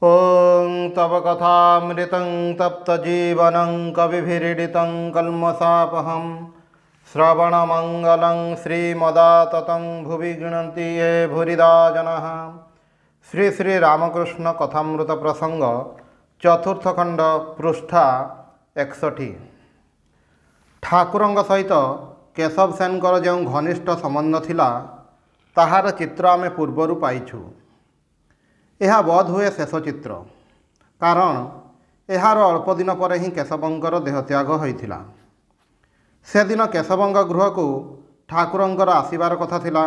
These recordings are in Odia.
ॐ तव कथामृतं तप्तजीवनं कविभिरीडितं कल्मषापहं श्रवणमङ्गलं श्रीमदाततं भुवि गृह्णन्ति ये भूरिदा जनः। श्री श्री रामकृष्ण कथामृत प्रसंग चतुर्थ खंड पृष्ठा 61। ठाकुरंग सहित केशव सेनकर जो घनिष्ठ संबंध थिला ताहार चित्र आमे पूर्वरु पाइछु। यह बोध हुए शेष चित्र, कारण यार अल्प दिन पर ही केशवंकर देहत्याग होइथिला। से दिन केशवंग गृह को ठाकुरंकर आसीबार कथा थिला।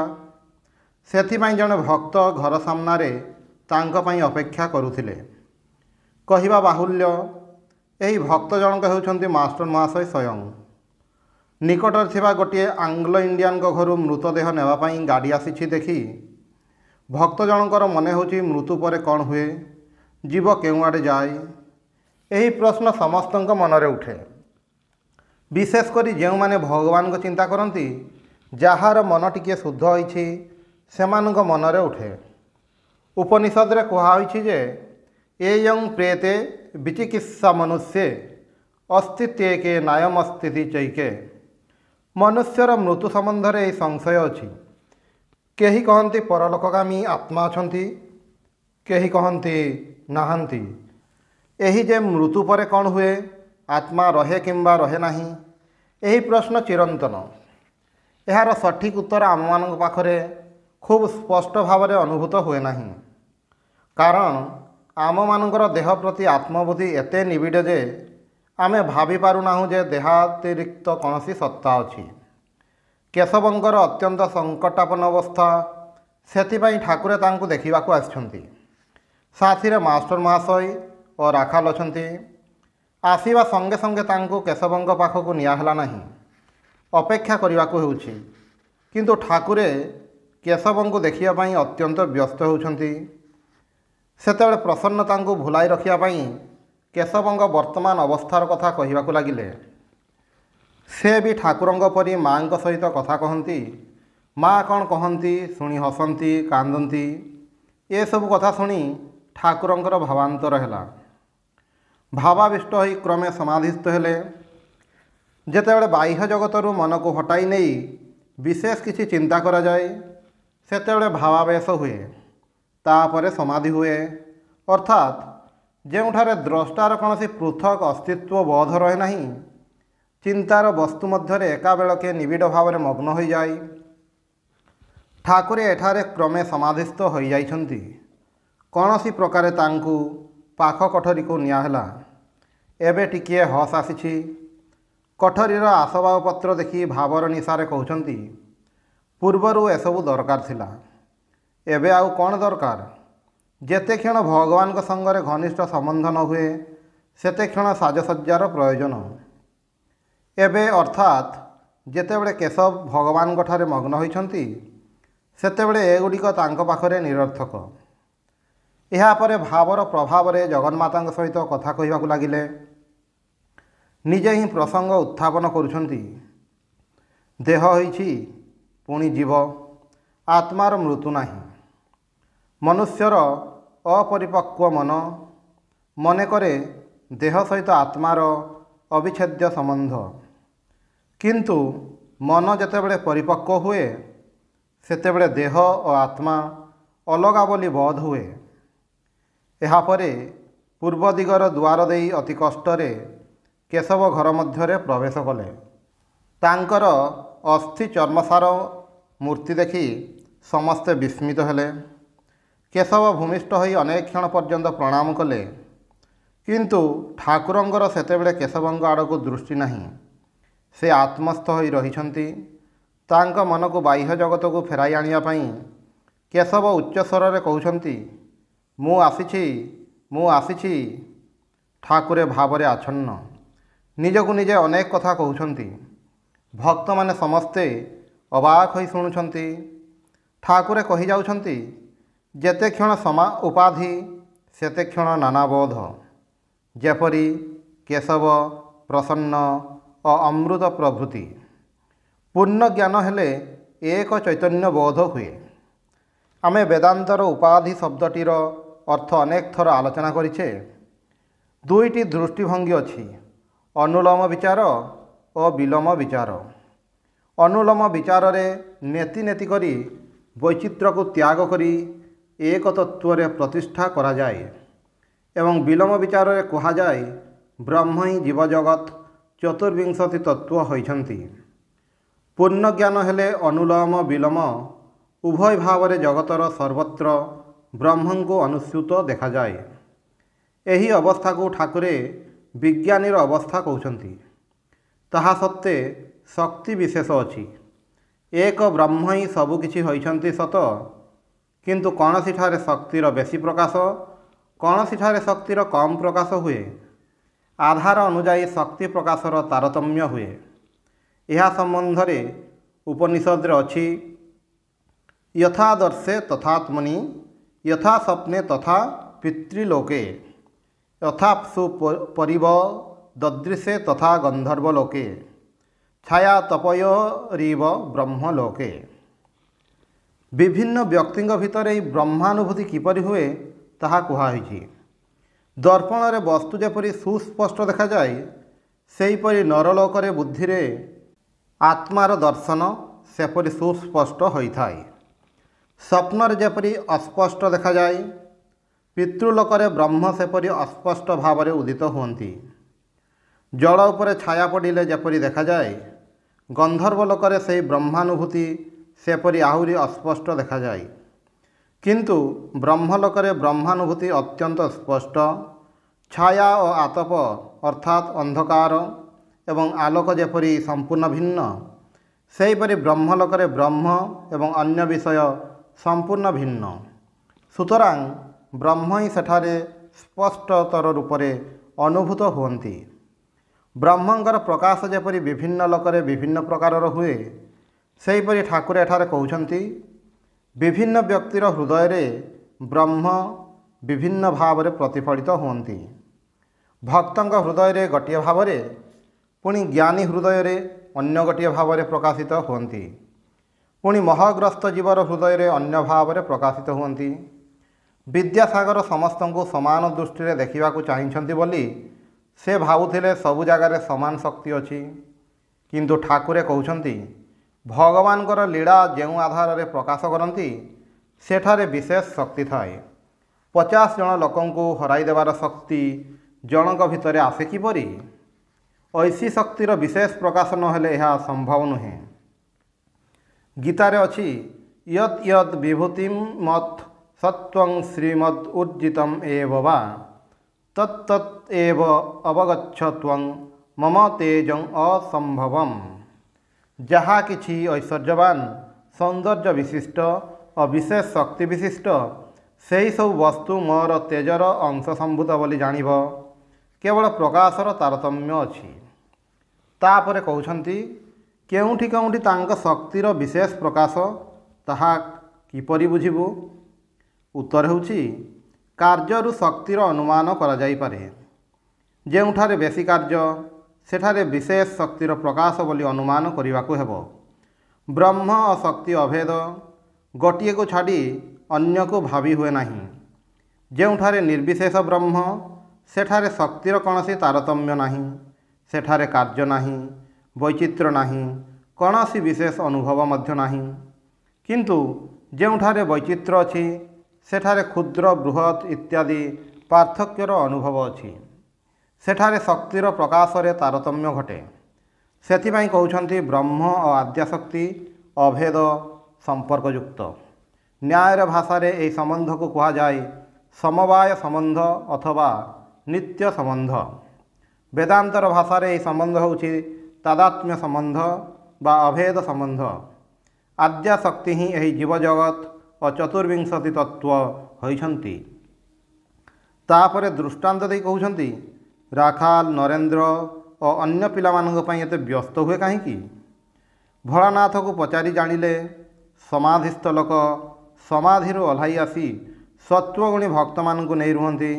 सेथिपाई जड़े भक्त घर सामने तांको पाई अपेक्षा करुथिले। कहिबा बाहुल्य, यही भक्त जनक हेउछन्ति मास्टर महाशय स्वयं। निकटर थिबा गोटे आंग्लो इंडियन घर मृतदेह नेबा पाई गाड़ी आसीछि देखि भक्त जनकर मने होची मृत्यु पर कौन हुए, जीव केउ आड़े जाए, यही प्रश्न समस्त मनरे उठे। विशेषकर जो माने भगवान को चिंता करती, जार मन टिके शुद्ध होइछि सेमानक मनरे उठे। उपनिषद रे कहा होइछि जे एयं प्रेते विचिकित्सा मनुष्य अस्तित्व के नायमस्थिति चैके। मनुष्यर मृत्यु संबंध में संशय अछि। केही कहन्ति परलोकगामी आत्मा अछन्ति, केही कहन्ति नाहन्ति। एही जे मृत्यु पर कौन हुए, आत्मा रहे किंबा रहे नाही, यही प्रश्न चिरंतन। यार सठिक उत्तर आम मान पाखरे खूब स्पष्ट भाव में अनुभूत हुए नाही, कारण आम मानकर देह प्रति आत्मबुद्धि एते निबिड़ जे आमे भाभी पारुनाहु जे देहातिरिक्त कौनसी सत्ता अछि। केशवंकर अत्यंत संकटापन्न अवस्था, सेथिपाई ठाकुरे तांकु देखिबाकु आछन्ति। साथी रे मास्टर महाशय और राखाल अछन्ति। आसीबा संगे संगे तांकु केशवंक पाखकु निया हला नाही, अपेक्षा करिबाकु हेउछि। किंतु ठाकुरे केशवंकु देखिया पाई अत्यंत व्यस्त होउछन्ति। सेतेबेले प्रसन्न तांकु भुलाई रखिया पाई केशवंक वर्तमान अवस्थार कथा कहिबाकु लागिले। से भी ठाकुरंग परी माँ सहित कथा कहती। माँ कौन कहती शुणी हसती कांदती। ये सब कथा शुणी ठाकुरंकर भावांतर है। भावाविष्ट हो क्रमे समाधिस्थ हेले। जेतेबेले बाह्य जगतरु मन को हटाई नहीं विशेष किसी चिंता करा जाए, सेतेबेले भावावेश हुए, तापरे समाधि हुए। अर्थात जेउठारे द्रष्टार कौनसी पृथक अस्तित्व बोध रहे नहीं, चिंतार वस्तु मध्य एका बेलके निबिड़ भाव में मग्न हो जाए। ठाकुरे एठारे क्रमे समाधिस्थ हो जाइछन्ति। कौनसी प्रकारे तांकु पाख कठरी को नियाहला। एबे टिकिए हस आसीछि। कठरीर आसबाबपत्र देखि भावर निशारे कहउछन्ति, पूर्वरु एसबु दरकार थिला, एबे आउ कौन दरकार। जेते क्षण भगवान संगरे घनिष्ठ संबंध न हुए, सेते क्षण साजसज्जार प्रयोजन। एबे अर्थात जेतेबेले केशव भगवान ठारे मग्न होइछन्ति, सेतेबेले एगुड़िक तांको पाखरे निरर्थक। यापर भावर प्रभाव रे जगन्माता सहित कथा कहिबाकु लागिले। निजे ही प्रसंग उत्थापन करुछन्ति। देह होइछि पुणी जीव, आत्मार मृत्यु नाही। मनुष्यर अपरिपक्व मन मने करे देह सहित आत्मार अविच्छेद्य संबंध। किंतु मन जेतेबेले परिपक्व हुए, सेतेबेले देह और आत्मा अलगा बोली बोध हुए। यापरे पूर्व दिगर द्वार देई अति कष्टरे केशव घर मध्यरे प्रवेश कले। तांकर अस्थि चर्मसार मूर्ति देखि समस्ते विस्मित हेले। केशव भूमिष्ठ होई अनेक क्षण पर्यंत प्रणाम कले, किंतु ठाकुरंकर सेतेबेले केशवंक आड़क दृष्टि नहीं। से आत्मस्थ होई रहिछन्ति। तांक मन को बाह्य जगत को फेराई आनिया पाई केशव उच्च स्वर रे कहउछन्ति, मु आसीछि, मु आसीछि। ठाकुरे भावरे आछन्न, निजकु निजे अनेक कथा कहउछन्ति। भक्त माने समस्ते अबाक होई शुणुछन्ति। ठाकुरे कहि जाउछन्ति, जेते क्षण समा उपाधि सेते क्षण नाना बोध। जेपरी केशव, प्रसन्न और अमृत प्रभृति। पूर्ण ज्ञान हेले एक चैतन्य बोध हुए। आमे वेदांतर उपाधि शब्दटीर अर्थ अनेक थर आलोचना करिछे। दुईटी दृष्टिभंगी अछि, अनुलोम विचार और विलोम विचार। अनुलोम विचार रे नेति नेति करी वैचित्र को त्याग करी एक तत्व रे प्रतिष्ठा करा जाए एवं विलोम विचार रे कहा जाए ब्रह्म ही जीव जगत चतुर्विंशति तत्व होइछन्ति। पूर्ण ज्ञान हेले अनुलोम विलोम उभय भाव रे जगतर सर्वत्र ब्रह्म को अनुस्यूत देखा जाए। एही अवस्था को ठाकुरे विज्ञानीर अवस्था कहउछन्ति। ताहा सत्ते शक्ति विशेष अछि। एक ब्रह्म ही सबुकिछि होइछन्ति सत, किंतु कौनसी ठारे शक्तिर बेसी प्रकाश, कौनसी ठारे शक्तिर कम प्रकाश हुए। आधार अनुजाई शक्ति प्रकाशर तारतम्य हुए। यह संबंध रे उपनिषद रे अछि, यथा दर्शे तथात्मनि, यथा स्वप्ने तथा पितृलोके, यथाप्सु परिव ददृशे तथा गंधर्वलोके, छाया तपयोरीव ब्रह्मलोके। विभिन्न व्यक्तिंग भितर ब्रह्मानुभूति किपरि हुए ताहा कुहा होइछि। दर्पण रे वस्तु जेपरि सुस्पष्ट देखा जाए, सेहीपरि नरलोक रे बुद्धि रे आत्मार दर्शन सेपरि सुस्पष्ट होइथाय। स्वप्न रे जेपरि अस्पष्ट देखा जाए, पितृलोक रे ब्रह्म सेपरि अस्पष्ट भाव रे उदित हुअन्ति। जल उपरे छाया पड़िले जेपरि देखा जाए, गंधर्वलोक रे सेही ब्रह्मानुभूति सेपरि आहुरी अस्पष्ट देखा जाए। किंतु ब्रह्मलोक रे ब्रह्मानुभूति अत्यंत स्पष्ट। छाया और आतप अर्थात अंधकार एवं आलोक जेपरि संपूर्ण भिन्न, सेहीपरि ब्रह्मलोक रे ब्रह्म एवं अन्य विषय संपूर्ण भिन्न। सुतरां ब्रह्म ही सेठारे स्पष्टतर रूपरे अनुभूत हुअन्ति। ब्रह्मंकर प्रकाश जेपरि विभिन्न लोकरे विभिन्न प्रकारर हुए, सेहीपरि ठाकुर एठारे कहउछन्ति विभिन्न व्यक्तिर हृदय रे ब्रह्म विभिन्न भाव रे प्रतिफलित हुअन्ति। भक्तंक हृदय रे गोटिए भाव रे, पुणी ज्ञानी हृदय रे अन्य गोटिए भाव रे प्रकाशित हुअन्ति। पुणी मोहग्रस्त जीवर हृदय रे अन्य भाव रे प्रकाशित हुअन्ति। विद्यासागर समस्तंकु समान दृष्टि रे देखिबाकु चाहिछन्ति बोली से भावुथिले सबु जगार समान शक्ति अछि, किंतु ठाकुरे कहउछन्ति भगवानकर लीला जेउ आधार रे प्रकाश करन्ति सेठारे विशेष शक्ति थाए। 50 जन लोकंकु हराई देवार शक्ति जनक भितरे आसे किपरि? ऐसी शक्तिर विशेष प्रकाश नहेले यह संभव नुहे। गीतारे अछि यत् यत् विभूतिं मत् सत्वं श्रीमद् ऊर्जितम् एव वा तत्तत् एव अवगच्छ त्वं मम तेजं असंभवम्। जहा किछि ऐश्वर्यवान सौंदर्य विशिष्ट और विशेष शक्ति विशिष्ट सेही सब वस्तु मोर तेजर अंश संभूत बोली जानिब। केवल प्रकाशर तारतम्य अछि। तापरे कहउछन्ति केउठी केउठी तांक शक्तिर विशेष प्रकाश ताहा किपरि बुझिबु? उत्तर हेउछि कार्यरु शक्तिर अनुमान करा जाई पारे। जेउठारे बेसी कार्य सेठारे विशेष शक्तिर प्रकाश बोली अनुमान करिवाकु हेबो। ब्रह्म और शक्ति अभेद, गोटिए को छाड़ी अन्य को भावी हुए नहीं। जेउठारे निर्विशेष ब्रह्म सेठारे शक्तिर कौनसी तारतम्य नहीं, सेठारे कार्य नहीं, वैचित्र नहीं, कौनसी विशेष अनुभव मध्य नहीं। किंतु जेउठारे वैचित्र अछि सेठारे क्षुद्र बृहत इत्यादि पार्थक्यर अनुभव अछि। सेठारे शक्तिर प्रकाश रे तारतम्य घटे। सेथिपाई कहउछन्ति ब्रह्म और आद्याशक्ति अभेद संपर्कयुक्त। न्यायर भाषा रे एही संबंध को कहा जाए समवाय संबंध अथवा नित्य संबंध। वेदांतर भाषा रे एही संबंध होउछि तादात्म्य संबंध बा अभेद संबंध। आद्याशक्ति ही एही जीव जगत और चतुर्विंशति तत्व होइछन्ति। तापरे दृष्टांत देई कहउछन्ति राखाल नरेंद्र और अन्य पिलामानंक पई एते व्यस्त हुए काहीकि? भोलानाथ को पचारि जानिले समाधिस्थ लोक समाधिरु ओह्लाई आसी सत्वगुणी भक्त मानकु नहीं रुहंती।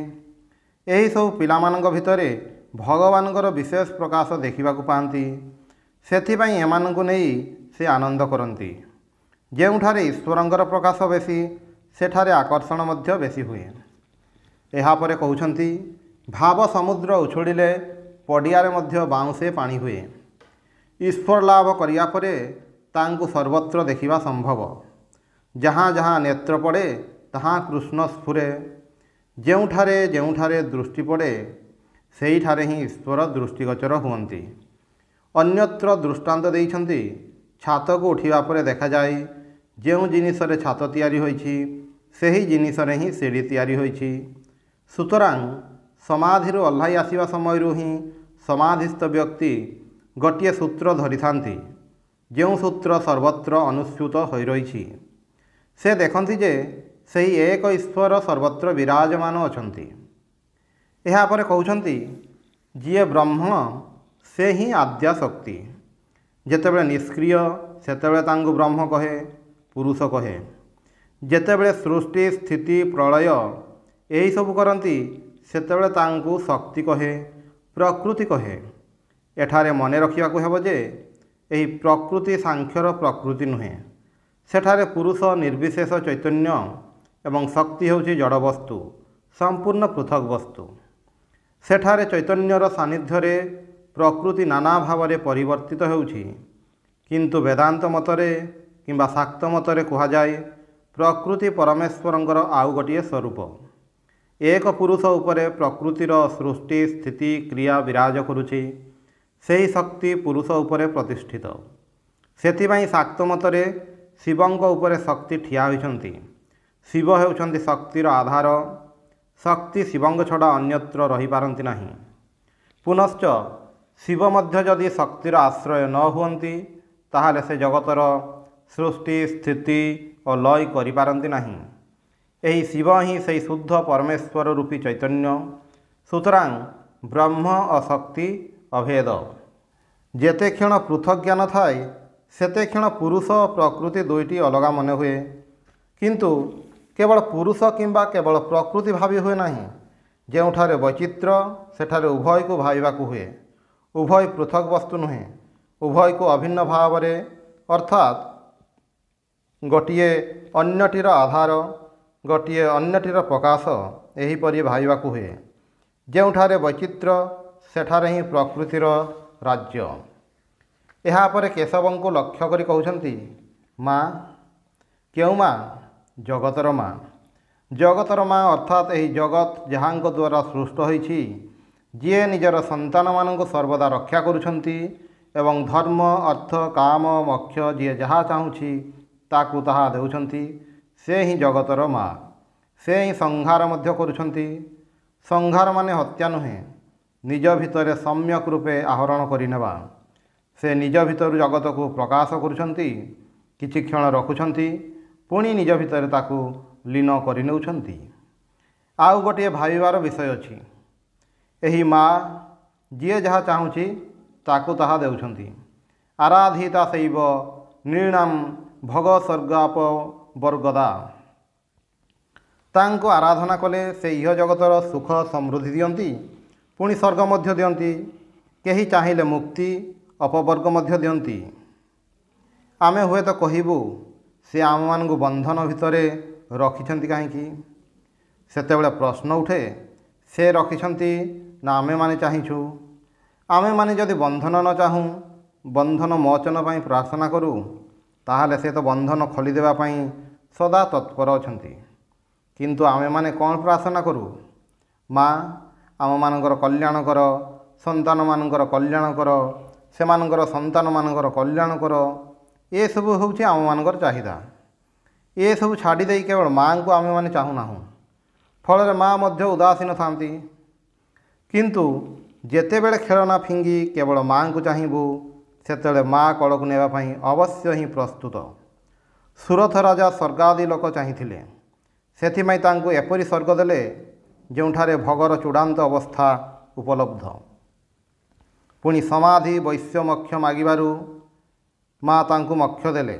एही सब पिलामानंक भितरे भगवानकर विशेष प्रकाश देखिबाकु पांती। सेथिपाई एमानंकु नहीं से आनंद करती। जेउठारे ईश्वरंकर प्रकाश बेसी सेठारे आकर्षण मध्य बेसी हुए। ଏହାପରେ କହୁଛନ୍ତି ଭାବ ସମୁଦ୍ର ଉଛୁଳିଲେ ପଡ଼ିଆରେ ମଧ୍ୟ ବାଉଁଶେ ପାଣି ହୁଏ। ଈଶ୍ୱର ଲାଭ କରିବା ପରେ ତାଙ୍କୁ ସର୍ବତ୍ର ଦେଖିବା ସମ୍ଭବ। ଯାହା ଯାହା ନେତ୍ର ପଡ଼େ ତାହା କୃଷ୍ଣ ସ୍ଫୁରେ। ଯେଉଁଠାରେ ଯେଉଁଠାରେ ଦୃଷ୍ଟି ପଡ଼େ ସେହିଠାରେ ହିଁ ଈଶ୍ୱର ଦୃଷ୍ଟିଗୋଚର ହୁଅନ୍ତି। ଅନ୍ୟତ୍ର ଦୃଷ୍ଟାନ୍ତ ଦେଇଛନ୍ତି ଛାତକୁ ଉଠିବା ପରେ ଦେଖାଯାଏ ଯେଉଁ ଜିନିଷରେ ଛାତ ତିଆରି ହୋଇଛି ସେହି ଜିନିଷରେ ହିଁ ସିଡ଼ି ତିଆରି ହୋଇଛି। ସୁତରାଂ ସମାଧିରୁ ଓହ୍ଲାଇ ଆସିବା ସମୟରୁ ହିଁ ସମାଧିସ୍ଥ ବ୍ୟକ୍ତି ଗୋଟିଏ ସୂତ୍ର ଧରିଥାନ୍ତି, ଯେଉଁ ସୂତ୍ର ସର୍ବତ୍ର ଅନୁସ୍ୟୁତ ହୋଇ ରହିଛି। ସେ ଦେଖନ୍ତି ଯେ ସେହି ଏକ ଈଶ୍ୱର ସର୍ବତ୍ର ବିରାଜମାନ ଅଛନ୍ତି। ଏହାପରେ କହୁଛନ୍ତି ଯିଏ ବ୍ରହ୍ମ ସେ ହିଁ ଆଦ୍ୟା ଶକ୍ତି। ଯେତେବେଳେ ନିଷ୍କ୍ରିୟ ସେତେବେଳେ ତାଙ୍କୁ ବ୍ରହ୍ମ କହେ, ପୁରୁଷ କହେ। ଯେତେବେଳେ ସୃଷ୍ଟି ସ୍ଥିତି ପ୍ରଳୟ ଏହିସବୁ କରନ୍ତି ସେତେବେଳେ ତାଙ୍କୁ ଶକ୍ତି କହେ, ପ୍ରକୃତି କହେ। ଏଠାରେ ମନେ ରଖିବାକୁ ହେବ ଯେ ଏହି ପ୍ରକୃତି ସାଂଖ୍ୟର ପ୍ରକୃତି ନୁହେଁ। ସେଠାରେ ପୁରୁଷ ନିର୍ବିଶେଷ ଚୈତନ୍ୟ ଏବଂ ଶକ୍ତି ହେଉଛି ଜଡ଼ବସ୍ତୁ, ସମ୍ପୂର୍ଣ୍ଣ ପୃଥକ୍ ବସ୍ତୁ। ସେଠାରେ ଚୈତନ୍ୟର ସାନ୍ନିଧ୍ୟରେ ପ୍ରକୃତି ନାନା ଭାବରେ ପରିବର୍ତ୍ତିତ ହେଉଛି। କିନ୍ତୁ ବେଦାନ୍ତ ମତରେ କିମ୍ବା ଶାକ୍ତ ମତରେ କୁହାଯାଏ ପ୍ରକୃତି ପରମେଶ୍ୱରଙ୍କର ଆଉ ଗୋଟିଏ ସ୍ୱରୂପ। ଏକ ପୁରୁଷ ଉପରେ ପ୍ରକୃତିର ସୃଷ୍ଟି ସ୍ଥିତି କ୍ରିୟା ବିରାଜ କରୁଛି। ସେହି ଶକ୍ତି ପୁରୁଷ ଉପରେ ପ୍ରତିଷ୍ଠିତ। ସେଥିପାଇଁ ଶାକ୍ତ ମତରେ ଶିବଙ୍କ ଉପରେ ଶକ୍ତି ଠିଆ ହୋଇଛନ୍ତି। ଶିବ ହେଉଛନ୍ତି ଶକ୍ତିର ଆଧାର। ଶକ୍ତି ଶିବଙ୍କ ଛଡ଼ା ଅନ୍ୟତ୍ର ରହିପାରନ୍ତି ନାହିଁ। ପୁନଶ୍ଚ ଶିବ ମଧ୍ୟ ଯଦି ଶକ୍ତିର ଆଶ୍ରୟ ନ ହୁଅନ୍ତି ତାହେଲେ ସେ ଜଗତର ସୃଷ୍ଟି ସ୍ଥିତି ଓ ଲୟ କରିପାରନ୍ତି ନାହିଁ। ଏହି ଶିବ ହିଁ ସେହି ଶୁଦ୍ଧ ପରମେଶ୍ୱର ରୂପୀ ଚୈତନ୍ୟ। ସୁତରାଂ ବ୍ରହ୍ମ ଓ ଶକ୍ତି ଅଭେଦ। ଯେତେ କ୍ଷଣ ପୃଥକ୍ ଜ୍ଞାନ ଥାଏ ସେତେ କ୍ଷଣ ପୁରୁଷ ଓ ପ୍ରକୃତି ଦୁଇଟି ଅଲଗା ମନେ ହୁଏ। କିନ୍ତୁ କେବଳ ପୁରୁଷ କିମ୍ବା କେବଳ ପ୍ରକୃତି ଭାବି ହୁଏ ନାହିଁ। ଯେଉଁଠାରେ ବୈଚିତ୍ର୍ୟ ସେଠାରେ ଉଭୟକୁ ଭାବିବାକୁ ହୁଏ। ଉଭୟ ପୃଥକ୍ ବସ୍ତୁ ନୁହେଁ, ଉଭୟକୁ ଅଭିନ୍ନ ଭାବରେ ଅର୍ଥାତ୍ ଗୋଟିଏ ଅନ୍ୟଟିର ଆଧାର, ଗୋଟିଏ ଅନ୍ୟଟିର ପ୍ରକାଶ ଏହିପରି ଭାବିବାକୁ ହୁଏ। ଯେଉଁଠାରେ ବୈଚିତ୍ର୍ୟ ସେଠାରେ ହିଁ ପ୍ରକୃତିର ରାଜ୍ୟ। ଏହାପରେ କେଶବଙ୍କୁ ଲକ୍ଷ୍ୟ କରି କହୁଛନ୍ତି ମା। କେଉଁ ମା? ଜଗତର ମା। ଜଗତର ମା ଅର୍ଥାତ୍ ଏହି ଜଗତ ଯାହାଙ୍କ ଦ୍ୱାରା ସୃଷ୍ଟ ହୋଇଛି, ଯିଏ ନିଜର ସନ୍ତାନମାନଙ୍କୁ ସର୍ବଦା ରକ୍ଷା କରୁଛନ୍ତି ଏବଂ ଧର୍ମ ଅର୍ଥ କାମ ମୋକ୍ଷ ଯିଏ ଯାହା ଚାହୁଁଛି ତାକୁ ତାହା ଦେଉଛନ୍ତି, ସେ ହିଁ ଜଗତର ମା। ସେ ହିଁ ସଂହାର ମଧ୍ୟ କରୁଛନ୍ତି। ସଂହାର ମାନେ ହତ୍ୟା ନୁହେଁ, ନିଜ ଭିତରେ ସମ୍ୟକ୍ ରୂପେ ଆହରଣ କରିନେବା। ସେ ନିଜ ଭିତରୁ ଜଗତକୁ ପ୍ରକାଶ କରୁଛନ୍ତି, କିଛି କ୍ଷଣ ରଖୁଛନ୍ତି, ପୁଣି ନିଜ ଭିତରେ ତାକୁ ଲୀନ କରିନେଉଛନ୍ତି। ଆଉ ଗୋଟିଏ ଭାବିବାର ବିଷୟ ଅଛି। ଏହି ମା ଯିଏ ଯାହା ଚାହୁଁଛି ତାକୁ ତାହା ଦେଉଛନ୍ତି। ଆରାଧିତା ଶୈବ ନୃଣାଂ ଭୋଗ ସ୍ୱର୍ଗାପ ବର୍ଗଦା। ତାଙ୍କୁ ଆରାଧନା କଲେ ସେ ଇହ ଜଗତର ସୁଖ ସମୃଦ୍ଧି ଦିଅନ୍ତି, ପୁଣି ସ୍ୱର୍ଗ ମଧ୍ୟ ଦିଅନ୍ତି। କେହି ଚାହିଁଲେ ମୁକ୍ତି ଅପବର୍ଗ ମଧ୍ୟ ଦିଅନ୍ତି। ଆମେ ହୁଏତ କହିବୁ ସେ ଆମମାନଙ୍କୁ ବନ୍ଧନ ଭିତରେ ରଖିଛନ୍ତି କାହିଁକି? ସେତେବେଳେ ପ୍ରଶ୍ନ ଉଠେ ସେ ରଖିଛନ୍ତି ନା ଆମେମାନେ ଚାହିଁଛୁ? ଆମେମାନେ ଯଦି ବନ୍ଧନ ନ ଚାହୁଁ, ବନ୍ଧନ ମୋଚନ ପାଇଁ ପ୍ରାର୍ଥନା କରୁ, ତାହେଲେ ସେ ତ ବନ୍ଧନ ଖୋଲିଦେବା ପାଇଁ ସଦା ତତ୍ପର ଅଛନ୍ତି। କିନ୍ତୁ ଆମେମାନେ କ'ଣ ପ୍ରାର୍ଥନା କରୁ? ମା ଆମମାନଙ୍କର କଲ୍ୟାଣ କର, ସନ୍ତାନମାନଙ୍କର କଲ୍ୟାଣ କର, ସେମାନଙ୍କର ସନ୍ତାନମାନଙ୍କର କଲ୍ୟାଣ କର। ଏସବୁ ହେଉଛି ଆମମାନଙ୍କର ଚାହିଦା। ଏସବୁ ଛାଡ଼ି ଦେଇ କେବଳ ମାଆଙ୍କୁ ଆମେମାନେ ଚାହୁଁନାହୁଁ। ଫଳରେ ମା ମଧ୍ୟ ଉଦାସୀନ ଥାନ୍ତି। କିନ୍ତୁ ଯେତେବେଳେ ଖେଳନା ଫିଙ୍ଗି କେବଳ ମାଆଙ୍କୁ ଚାହିଁବୁ, ସେତେବେଳେ ମା କଳକୁ ନେବା ପାଇଁ ଅବଶ୍ୟ ହିଁ ପ୍ରସ୍ତୁତ। ସୁରଥ ରାଜା ସ୍ୱର୍ଗାଦି ଲୋକ ଚାହିଁଥିଲେ। ସେଥିପାଇଁ ତାଙ୍କୁ ଏପରି ସ୍ୱର୍ଗ ଦେଲେ ଯେଉଁଠାରେ ଭୋଗର ଚୂଡ଼ାନ୍ତ ଅବସ୍ଥା ଉପଲବ୍ଧ। ପୁଣି ସମାଧି ବୈଶ୍ୟ ମୋକ୍ଷ ମାଗିବାରୁ ମା ତାଙ୍କୁ ମୋକ୍ଷ ଦେଲେ।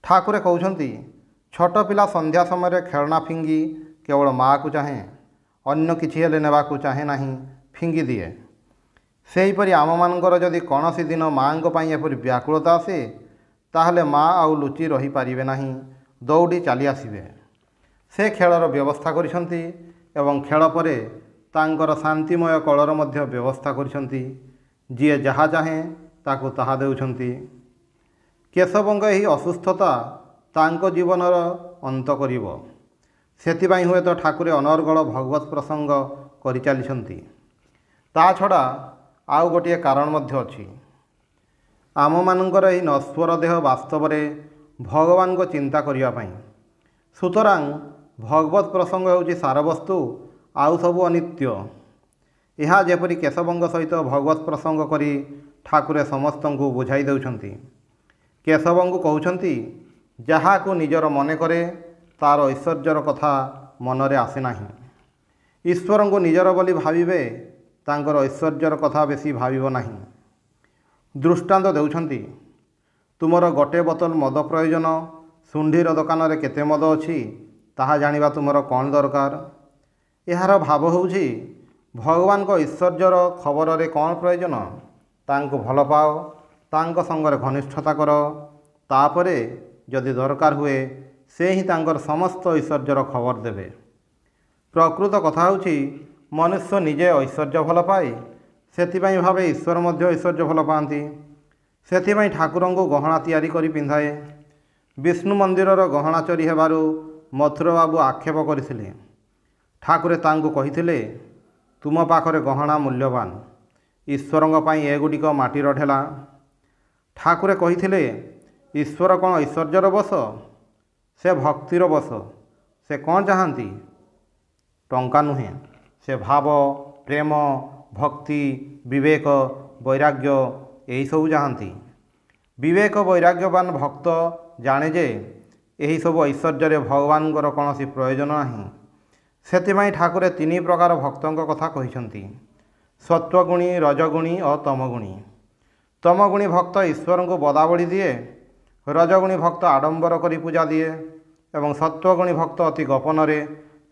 ଠାକୁରେ କହୁଛନ୍ତି ଛୋଟ ପିଲା ସନ୍ଧ୍ୟା ସମୟରେ ଖେଳନା ଫିଙ୍ଗି କେବଳ ମାଆକୁ ଚାହେଁ, ଅନ୍ୟ କିଛି ହେଲେ ନେବାକୁ ଚାହେଁ ନାହିଁ, ଫିଙ୍ଗି ଦିଏ। ସେହିପରି ଆମମାନଙ୍କର ଯଦି କୌଣସି ଦିନ ମାଆଙ୍କ ପାଇଁ ଏପରି ବ୍ୟାକୁଳତା ଆସେ, ତାହେଲେ ମା ଆଉ ଲୁଚି ରହିପାରିବେ ନାହିଁ, ଦୌଡ଼ି ଚାଲି ଆସିବେ। ସେ ଖେଳର ବ୍ୟବସ୍ଥା କରିଛନ୍ତି ଏବଂ ଖେଳ ପରେ ତାଙ୍କର ଶାନ୍ତିମୟ କଳର ମଧ୍ୟ ବ୍ୟବସ୍ଥା କରିଛନ୍ତି। ଯିଏ ଯାହା ଚାହେଁ ତାକୁ ତାହା ଦେଉଛନ୍ତି। କେଶବଙ୍କ ଏହି ଅସୁସ୍ଥତା ତାଙ୍କ ଜୀବନର ଅନ୍ତ କରିବ। ସେଥିପାଇଁ ହୁଏତ ଠାକୁରେ ଅନର୍ଗଳ ଭଗବତ ପ୍ରସଙ୍ଗ କରିଚାଲିଛନ୍ତି। ତା ଛଡ଼ା ଆଉ ଗୋଟିଏ କାରଣ ମଧ୍ୟ ଅଛି। ଆମମାନଙ୍କର ଏହି ନଶ୍ୱର ଦେହ ବାସ୍ତବରେ ଭଗବାନଙ୍କ ଚିନ୍ତା କରିବା ପାଇଁ। ସୁତରାଂ ଭଗବତ ପ୍ରସଙ୍ଗ ହେଉଛି ସାରବସ୍ତୁ, ଆଉ ସବୁ ଅନିତ୍ୟ। ଏହା ଯେପରି କେଶବଙ୍କ ସହିତ ଭଗବତ ପ୍ରସଙ୍ଗ କରି ଠାକୁରେ ସମସ୍ତଙ୍କୁ ବୁଝାଇ ଦେଉଛନ୍ତି। କେଶବଙ୍କୁ କହୁଛନ୍ତି, ଯାହାକୁ ନିଜର ମନେ କରେ ତାର ଐଶ୍ୱର୍ଯ୍ୟର କଥା ମନରେ ଆସେ ନାହିଁ। ଈଶ୍ୱରଙ୍କୁ ନିଜର ବୋଲି ଭାବିବେ, ତାଙ୍କର ଐଶ୍ୱର୍ଯ୍ୟର କଥା ବେଶୀ ଭାବିବ ନାହିଁ। ଦୃଷ୍ଟାନ୍ତ ଦେଉଛନ୍ତି, ତୁମର ଗୋଟେ ବୋତଲ ମଦ ପ୍ରয়োଜନ, ଶୁଣ୍ଢିର ଦୋକାନରେ କେତେ ମଦ ଅଛି ତାହା ଜାଣିବା ତୁମର କ'ଣ ଦରକାର? ଏହାର ଭାବ ହେଉଛି, ଭଗବାନଙ୍କ ଐଶ୍ୱର୍ଯ୍ୟର ଖବରରେ କ'ଣ ପ୍ରୟୋଜନ? ତାଙ୍କୁ ଭଲ ପାଅ, ତାଙ୍କ ସଙ୍ଗରେ ଘନିଷ୍ଠତା କର, ତାପରେ ଯଦି ଦରକାର ହୁଏ ସେ ହିଁ ତାଙ୍କର ସମସ୍ତ ଐଶ୍ୱର୍ଯ୍ୟର ଖବର ଦେବେ। ପ୍ରକୃତ କଥା ହେଉଛି, ମନୁଷ୍ୟ ନିଜେ ଐଶ୍ୱର୍ଯ୍ୟ ଭଲ ପାଏ, ସେଥିପାଇଁ ଭାବେ ଈଶ୍ୱର ମଧ୍ୟ ଐଶ୍ୱର୍ଯ୍ୟ ଭଲ ପାଆନ୍ତି। ସେଥିପାଇଁ ଠାକୁରଙ୍କୁ ଗହଣା ତିଆରି କରି ପିନ୍ଧାଏ। ବିଷ୍ଣୁ ମନ୍ଦିରର ଗହଣା ଚୋରି ହେବାରୁ ମଥୁରବାବୁ ଆକ୍ଷେପ କରିଥିଲେ। ଠାକୁରେ ତାଙ୍କୁ କହିଥିଲେ, ତୁମ ପାଖରେ ଗହଣା ମୂଲ୍ୟବାନ, ଈଶ୍ୱରଙ୍କ ପାଇଁ ଏଗୁଡ଼ିକ ମାଟିର ଢେଲା। ଠାକୁରେ କହିଥିଲେ, ଈଶ୍ୱର କ'ଣ ଐଶ୍ୱର୍ଯ୍ୟର ବଶ? ସେ ଭକ୍ତିର ବଶ। ସେ କ'ଣ ଚାହାନ୍ତି? ଟଙ୍କା ନୁହେଁ, ସେ ଭାବ, ପ୍ରେମ, ଭକ୍ତି, ବିବେକ, ବୈରାଗ୍ୟ ଏହିସବୁ ଚାହାନ୍ତି। ବିବେକ ବୈରାଗ୍ୟବାନ ଭକ୍ତ ଜାଣେ ଯେ ଏହିସବୁ ଐଶ୍ୱର୍ଯ୍ୟରେ ଭଗବାନଙ୍କର କୌଣସି ପ୍ରୟୋଜନ ନାହିଁ। ସେଥିପାଇଁ ଠାକୁରେ ତିନି ପ୍ରକାର ଭକ୍ତଙ୍କ କଥା କହିଛନ୍ତି, ସତ୍ୱଗୁଣୀ, ରଜଗୁଣୀ ଓ ତମଗୁଣୀ। ତମଗୁଣୀ ଭକ୍ତ ଈଶ୍ୱରଙ୍କୁ ବଦାବଳି ଦିଏ, ରଜଗୁଣୀ ଭକ୍ତ ଆଡ଼ମ୍ବର କରି ପୂଜା ଦିଏ ଏବଂ ସତ୍ୱଗୁଣୀ ଭକ୍ତ ଅତି ଗୋପନରେ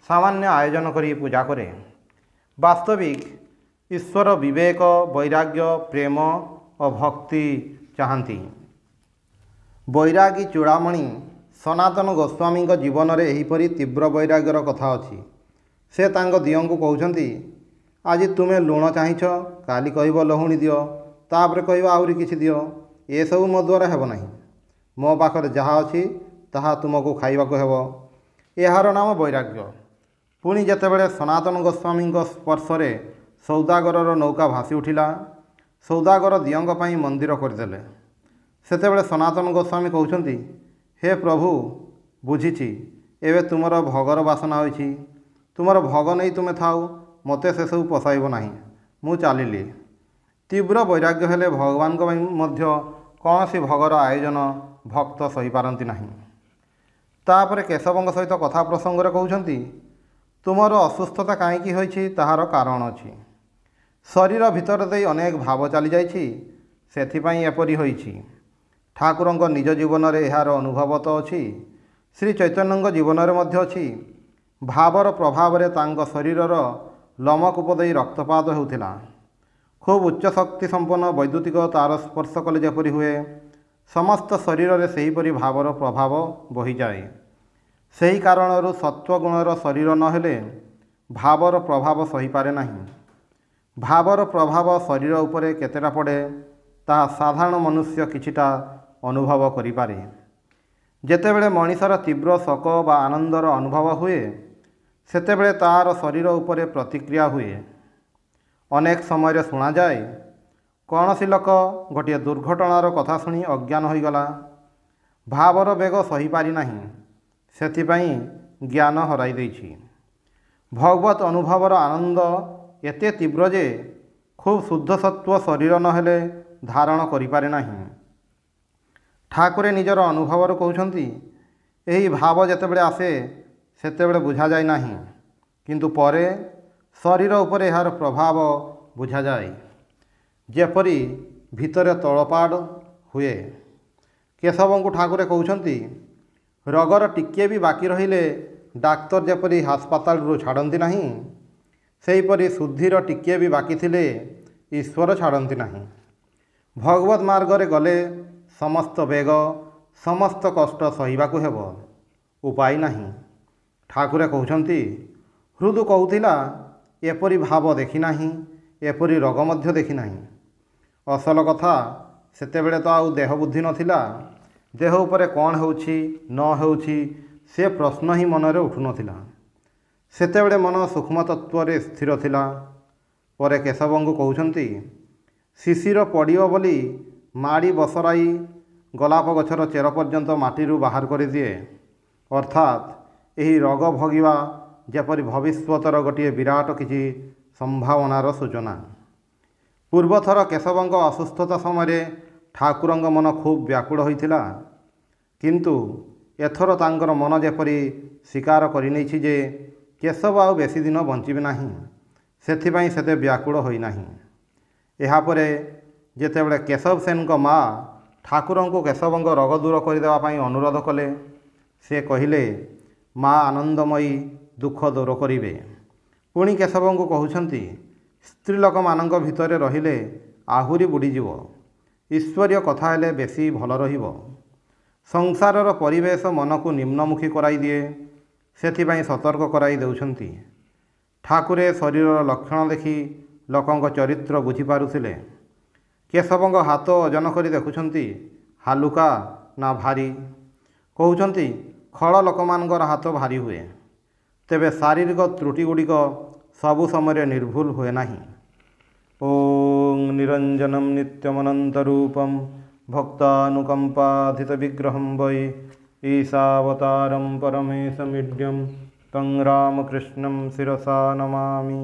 ସାମାନ୍ୟ ଆୟୋଜନ କରି ପୂଜା କରେ। ବାସ୍ତବିକ ଈଶ୍ୱର ବିବେକ, ବୈରାଗ୍ୟ, ପ୍ରେମ ଓ ଭକ୍ତି ଚାହାନ୍ତି। ବୈରାଗୀ ଚୂଡ଼ାମଣି ସନାତନ ଗୋସ୍ୱାମୀଙ୍କ ଜୀବନରେ ଏହିପରି ତୀବ୍ର ବୈରାଗ୍ୟର କଥା ଅଛି। ସେ ତାଙ୍କ ଦିଅଙ୍କୁ କହୁଛନ୍ତି, ଆଜି ତୁମେ ଲୁଣ ଚାହିଁଛ, କାଲି କହିବ ଲହୁଣୀ ଦିଅ, ତାପରେ କହିବ ଆହୁରି କିଛି ଦିଅ। ଏସବୁ ମୋ ଦ୍ୱାରା ହେବ ନାହିଁ। ମୋ ପାଖରେ ଯାହା ଅଛି ତାହା ତୁମକୁ ଖାଇବାକୁ ହେବ। ଏହାର ନାମ ବୈରାଗ୍ୟ। ପୁଣି ଯେତେବେଳେ ସନାତନ ଗୋସ୍ୱାମୀଙ୍କ ସ୍ପର୍ଶରେ ସୌଦାଗରର ନୌକା ଭାସି ଉଠିଲା, ସୌଦାଗର ଦିଅଙ୍କ ପାଇଁ ମନ୍ଦିର କରିଦେଲେ। ସେତେବେଳେ ସନାତନ ଗୋସ୍ୱାମୀ କହୁଛନ୍ତି, ହେ ପ୍ରଭୁ, ବୁଝିଛି, ଏବେ ତୁମର ଭୋଗର ବାସନା ହୋଇଛି। ତୁମର ଭୋଗ ନେଇ ତୁମେ ଥାଉ, ମୋତେ ସେସବୁ ପୋଷାଇବ ନାହିଁ, ମୁଁ ଚାଲିଲି। ତୀବ୍ର ବୈରାଗ୍ୟ ହେଲେ ଭଗବାନଙ୍କ ପାଇଁ ମଧ୍ୟ କୌଣସି ଭୋଗର ଆୟୋଜନ ଭକ୍ତ ସହିପାରନ୍ତି ନାହିଁ। ତାପରେ କେଶବଙ୍କ ସହିତ କଥା ପ୍ରସଙ୍ଗରେ କହୁଛନ୍ତି, ତୁମର ଅସୁସ୍ଥତା କାହିଁକି ହୋଇଛି ତାହାର କାରଣ ଅଛି। ଶରୀର ଭିତର ଦେଇ ଅନେକ ଭାବ ଚାଲିଯାଇଛି, ସେଥିପାଇଁ ଏପରି ହୋଇଛି। ଠାକୁରଙ୍କ ନିଜ ଜୀବନରେ ଏହାର ଅନୁଭବ ତ ଅଛି, ଶ୍ରୀ ଚୈତନ୍ୟଙ୍କ ଜୀବନରେ ମଧ୍ୟ ଅଛି। ଭାବର ପ୍ରଭାବରେ ତାଙ୍କ ଶରୀରର ଲୋମକୂପ ଦେଇ ରକ୍ତପାତ ହେଉଥିଲା। ଖୁବ୍ ଉଚ୍ଚ ଶକ୍ତି ସମ୍ପନ୍ନ ବୈଦ୍ୟୁତିକ ତାର ସ୍ପର୍ଶ କଲେ ଯେପରି ହୁଏ, ସମସ୍ତ ଶରୀରରେ ସେହିପରି ଭାବର ପ୍ରଭାବ ବହିଯାଏ। ସେହି କାରଣରୁ ସତ୍ୱଗୁଣର ଶରୀର ନ ହେଲେ ଭାବର ପ୍ରଭାବ ସହିପାରେ ନାହିଁ। ଭାବର ପ୍ରଭାବ ଶରୀର ଉପରେ କେତେଟା ପଡ଼େ ତାହା ସାଧାରଣ ମନୁଷ୍ୟ କିଛିଟା ଅନୁଭବ କରିପାରେ। ଯେତେବେଳେ ମଣିଷର ତୀବ୍ର ଶୋକ ବା ଆନନ୍ଦର ଅନୁଭବ ହୁଏ, ସେତେବେଳେ ତାହାର ଶରୀର ଉପରେ ପ୍ରତିକ୍ରିୟା ହୁଏ। ଅନେକ ସମୟରେ ଶୁଣାଯାଏ, କୌଣସି ଲୋକ ଗୋଟିଏ ଦୁର୍ଘଟଣାର କଥା ଶୁଣି ଅଜ୍ଞାନ ହୋଇଗଲା। ଭାବର ବେଗ ସହିପାରି ନାହିଁ, ସେଥିପାଇଁ ଜ୍ଞାନ ହରାଇ ଦେଇଛି। ଭଗବତ ଅନୁଭବର ଆନନ୍ଦ ଏତେ ତୀବ୍ର ଯେ ଖୁବ୍ ଶୁଦ୍ଧ ସତ୍ୱ ଶରୀର ନହେଲେ ଧାରଣ କରିପାରେ ନାହିଁ। ଠାକୁରେ ନିଜର ଅନୁଭବରୁ କହୁଛନ୍ତି, ଏହି ଭାବ ଯେତେବେଳେ ଆସେ ସେତେବେଳେ ବୁଝାଯାଏ ନାହିଁ, କିନ୍ତୁ ପରେ ଶରୀର ଉପରେ ଏହାର ପ୍ରଭାବ ବୁଝାଯାଏ, ଯେପରି ଭିତରେ ତଳପାଡ଼ ହୁଏ। କେଶବଙ୍କୁ ଠାକୁରେ କହୁଛନ୍ତି, ରୋଗର ଟିକିଏ ବି ବାକି ରହିଲେ ଡାକ୍ତର ଯେପରି ହାସ୍ପାତାଳରୁ ଛାଡ଼ନ୍ତି ନାହିଁ, ସେହିପରି ଶୁଦ୍ଧିର ଟିକିଏ ବି ବାକି ଥିଲେ ଈଶ୍ୱର ଛାଡ଼ନ୍ତି ନାହିଁ। ଭଗବତ ମାର୍ଗରେ ଗଲେ ସମସ୍ତ ବେଗ, ସମସ୍ତ କଷ୍ଟ ସହିବାକୁ ହେବ, ଉପାୟ ନାହିଁ। ଠାକୁରେ କହୁଛନ୍ତି, ହୃଦୁ କହୁଥିଲା, ଏପରି ଭାବ ଦେଖି ନାହିଁ, ଏପରି ରୋଗ ମଧ୍ୟ ଦେଖି ନାହିଁ। ଅସଲ କଥା, ସେତେବେଳେ ତ ଆଉ ଦେହ ବୁଦ୍ଧି ନଥିଲା। ଦେହ ଉପରେ କ'ଣ ହେଉଛି ନ ହେଉଛି ସେ ପ୍ରଶ୍ନ ହିଁ ମନରେ ଉଠୁନଥିଲା। ସେତେବେଳେ ମନ ସୂକ୍ଷ୍ମ ତତ୍ତ୍ୱରେ ସ୍ଥିର ଥିଲା। ପରେ କେଶବଙ୍କୁ କହୁଛନ୍ତି, ଶିଶିର ପଡ଼ିବ ବୋଲି ମାଡ଼ି ବସରାଇ ଗୋଲାପ ଗଛର ଚେର ପର୍ଯ୍ୟନ୍ତ ମାଟିରୁ ବାହାର କରିଦିଏ। ଅର୍ଥାତ୍ ଏହି ରୋଗ ଭୋଗିବା ଯେପରି ଭବିଷ୍ୟତର ଗୋଟିଏ ବିରାଟ କିଛି ସମ୍ଭାବନାର ସୂଚନା। ପୂର୍ବଥର କେଶବଙ୍କ ଅସୁସ୍ଥତା ସମୟରେ ଠାକୁରଙ୍କ ମନ ଖୁବ୍ ବ୍ୟାକୁଳ ହୋଇଥିଲା। କିନ୍ତୁ ଏଥର ତାଙ୍କର ମନ ଯେପରି ସ୍ୱୀକାର କରିନେଇଛି ଯେ କେଶବ ଆଉ ବେଶୀ ଦିନ ବଞ୍ଚିବେ ନାହିଁ। ସେଥିପାଇଁ ସେତେ ବ୍ୟାକୁଳ ହୋଇନାହିଁ। ଏହାପରେ ଯେତେବେଳେ କେଶବ ସେନଙ୍କ ମା ଠାକୁରଙ୍କୁ କେଶବଙ୍କ ରୋଗ ଦୂର କରିଦେବା ପାଇଁ ଅନୁରୋଧ କଲେ, ସେ କହିଲେ, ମା ଆନନ୍ଦମୟୀ ଦୁଃଖ ଦୂର କରିବେ। ପୁଣି କେଶବଙ୍କୁ କହୁଛନ୍ତି, ସ୍ତ୍ରୀ ଲୋକମାନଙ୍କ ଭିତରେ ରହିଲେ ଆହୁରି ବୁଡ଼ିଯିବ। ଈଶ୍ୱରୀୟ କଥା ହେଲେ ବେଶୀ ଭଲ ରହିବ। ସଂସାରର ପରିବେଶ ମନକୁ ନିମ୍ନମୁଖୀ କରାଇ ଦିଏ। ସେଥିପାଇଁ ସତର୍କ କରାଇ ଦେଉଛନ୍ତି। ଠାକୁରେ ଶରୀରର ଲକ୍ଷଣ ଦେଖି ଲୋକଙ୍କ ଚରିତ୍ର ବୁଝିପାରୁଥିଲେ। କେଶବଙ୍କ ହାତ ଓଜନ କରି ଦେଖୁଛନ୍ତି, ହାଲୁକା ନା ଭାରି। କହୁଛନ୍ତି, ଖଳ ଲୋକମାନଙ୍କର ହାତ ଭାରି ହୁଏ। ତେବେ ଶାରୀରିକ ତ୍ରୁଟିଗୁଡ଼ିକ ସବୁ ସମୟରେ ନିର୍ଭୁଲ ହୁଏ ନାହିଁ। ଓଂ ନିରଞ୍ଜନମ୍ ନିତ୍ୟମନନ୍ତରୂପଂ ଭକ୍ତାନୁକମ୍ପାଧିତ ବିଗ୍ରହଂ ବୈ ଈଶାବତାରଂ ପରମେଶମିଡ୍ୟଂ ତଂ ରାମକୃଷ୍ଣଂ ଶିରସା ନମାମି।